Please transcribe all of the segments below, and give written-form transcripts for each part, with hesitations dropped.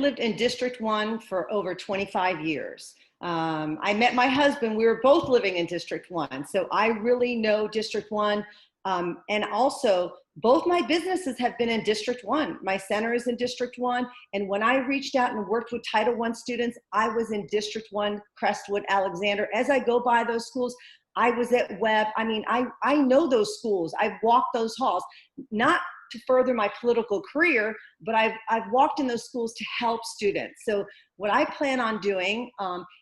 lived in District 1 for over 25 years. I met my husband, we were both living in District 1. So I really know District 1. And also, both my businesses have been in District 1. My center is in District 1. And when I reached out and worked with Title I students, I was in District 1, Crestwood, Alexander. As I go by those schools, I was at Webb. I mean, I know those schools. I've walked those halls, not to further my political career, but I've walked in those schools to help students. So what I plan on doing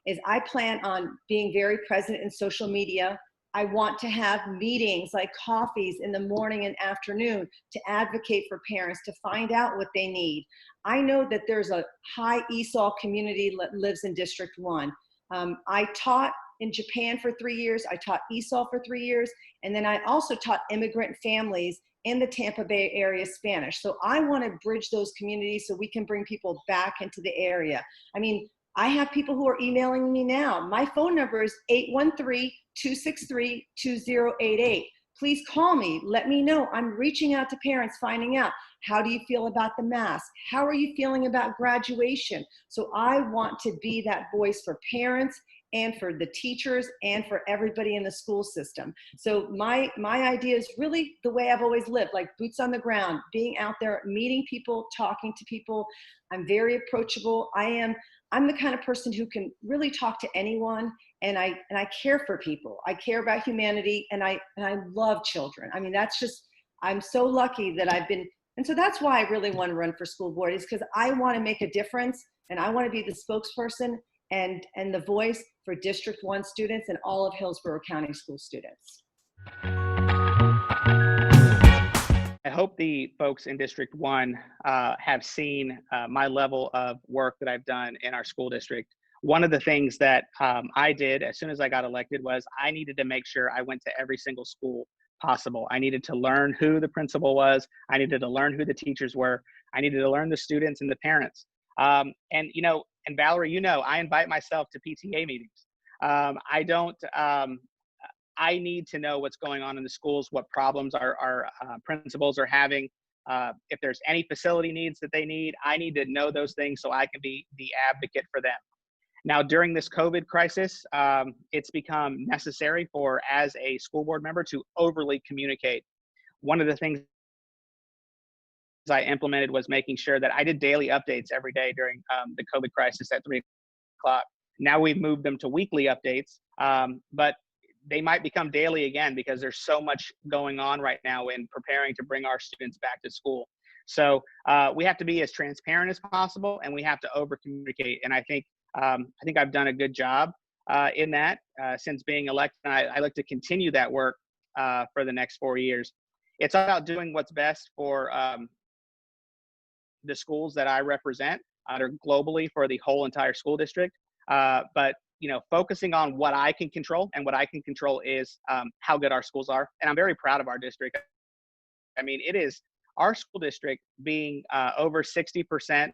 is I plan on being very present in social media. I want to have meetings like coffees in the morning and afternoon to advocate for parents, to find out what they need. I know that there's a high ESOL community that lives in District 1. I taught in Japan for 3 years. I taught ESOL for 3 years. And then I also taught immigrant families in the Tampa Bay area Spanish. So I want to bridge those communities so we can bring people back into the area. I mean, I have people who are emailing me now. My phone number is 813-263-2088. Please call me, let me know. I'm reaching out to parents, finding out, how do you feel about the mask? How are you feeling about graduation? So I want to be that voice for parents and for the teachers and for everybody in the school system. So my idea is really the way I've always lived, like boots on the ground, being out there, meeting people, talking to people. I'm very approachable. I'm the kind of person who can really talk to anyone, and I care for people. I care about humanity, and I love children. I mean, that's just, I'm so lucky that I've been, and so that's why I really want to run for school board, is because I want to make a difference, and I want to be the spokesperson and the voice for District 1 students and all of Hillsborough County school students. I hope the folks in District 1 have seen my level of work that I've done in our school district. One of the things that I did as soon as I got elected was I needed to make sure I went to every single school possible. I needed to learn who the principal was. I needed to learn who the teachers were. I needed to learn the students and the parents. And Valerie, I invite myself to PTA meetings. I need to know what's going on in the schools, what problems our principals are having. If there's any facility needs that they need, I need to know those things so I can be the advocate for them. Now, during this COVID crisis, it's become necessary as a school board member to overly communicate. One of the things I implemented was making sure that I did daily updates every day during the COVID crisis at 3 o'clock. Now we've moved them to weekly updates, but they might become daily again because there's so much going on right now in preparing to bring our students back to school. So we have to be as transparent as possible, and we have to over communicate. And I think I've done a good job in that since being elected. I look to continue that work for the next 4 years. It's about doing what's best for the schools that I represent, or globally for the whole entire school district. But focusing on what I can control, and what I can control is how good our schools are. And I'm very proud of our district. I mean, it is our school district being over 60%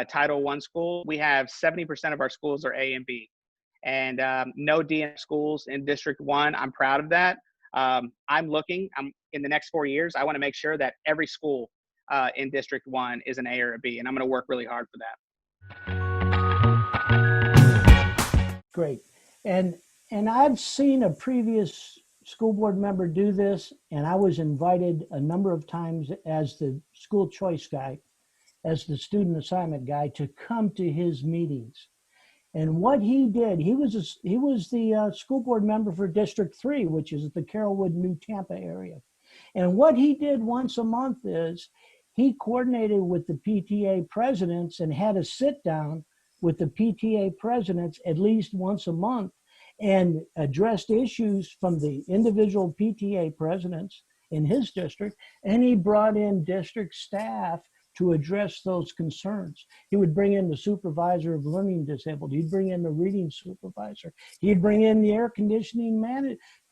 Title I school. We have 70% of our schools are A and B, and no DNF schools in District 1. I'm proud of that. I'm in the next 4 years, I want to make sure that every school in District 1 is an A or a B, and I'm going to work really hard for that. Great. And I've seen a previous school board member do this, and I was invited a number of times as the school choice guy, as the student assignment guy, to come to his meetings. And what he did, he was the school board member for District 3, which is the Carrollwood, New Tampa area. And what he did once a month is he coordinated with the PTA presidents and had a sit down with the PTA presidents at least once a month, and addressed issues from the individual PTA presidents in his district, and he brought in district staff to address those concerns. He would bring in the supervisor of learning disabled. He'd bring in the reading supervisor. He'd bring in the air conditioning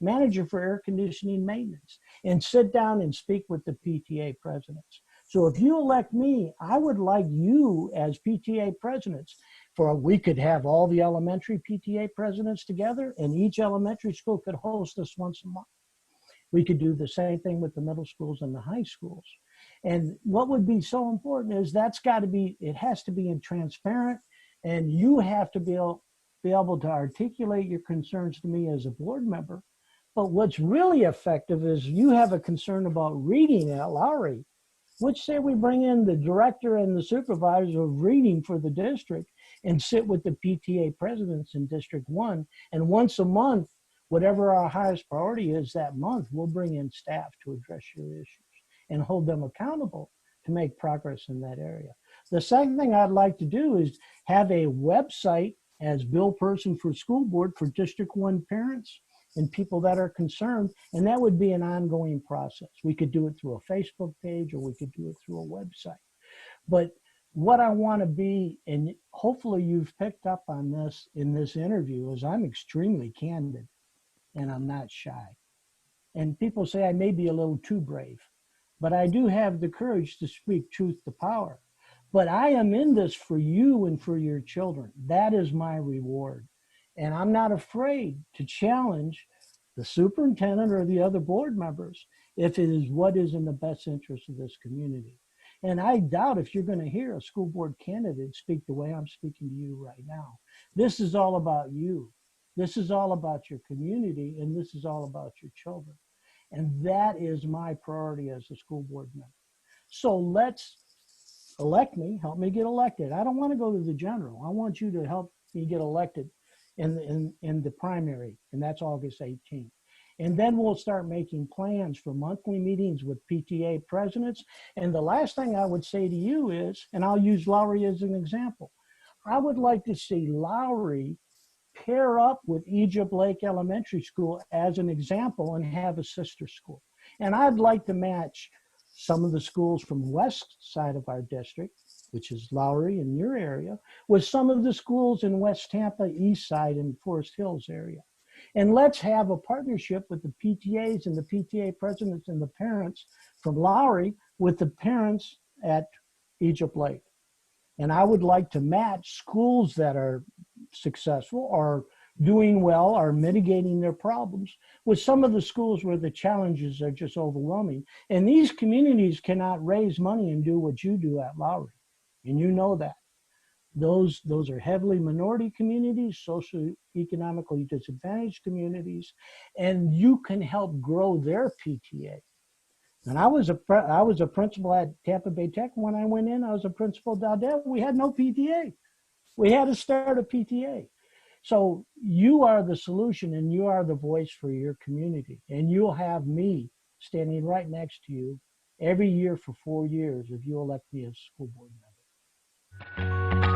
manager for air conditioning maintenance, and sit down and speak with the PTA presidents. So if you elect me, I would like you as PTA presidents, we could have all the elementary PTA presidents together, and each elementary school could host us once a month. We could do the same thing with the middle schools and the high schools. And what would be so important is that's got to be, it has to be transparent, and you have to be able to articulate your concerns to me as a board member. But what's really effective is you have a concern about reading at Lowry, which say we bring in the director and the supervisor of reading for the district and sit with the PTA presidents in District 1. And once a month, whatever our highest priority is that month, we'll bring in staff to address your issues and hold them accountable to make progress in that area. The second thing I'd like to do is have a website as bill person for school board for District 1 parents and people that are concerned, and that would be an ongoing process. We could do it through a Facebook page, or we could do it through a website. But what I want to be, and hopefully you've picked up on this in this interview, is I'm extremely candid and I'm not shy. And people say I may be a little too brave, but I do have the courage to speak truth to power. But I am in this for you and for your children. That is my reward. And I'm not afraid to challenge the superintendent or the other board members if it is what is in the best interest of this community. And I doubt if you're going to hear a school board candidate speak the way I'm speaking to you right now. This is all about you. This is all about your community, and this is all about your children. And that is my priority as a school board member. So let's elect me, help me get elected. I don't want to go to the general. I want you to help me get elected in the primary, and that's August 18th. And then we'll start making plans for monthly meetings with PTA presidents. And the last thing I would say to you is, and I'll use Lowry as an example, I would like to see Lowry pair up with Egypt Lake Elementary School as an example and have a sister school. And I'd like to match some of the schools from the west side of our district, which is Lowry in your area, with some of the schools in West Tampa, east side, and Forest Hills area. And let's have a partnership with the PTAs and the PTA presidents and the parents from Lowry with the parents at Egypt Lake. And I would like to match schools that are successful, are doing well, are mitigating their problems with some of the schools where the challenges are just overwhelming. And these communities cannot raise money and do what you do at Lowry. And you know that. Those are heavily minority communities, socioeconomically disadvantaged communities, and you can help grow their PTA. And I was a principal at Tampa Bay Tech. When I went in, I was a principal at Dowdell. We had no PTA. We had to start a PTA. So you are the solution, and you are the voice for your community. And you'll have me standing right next to you every year for 4 years if you elect me as school board member.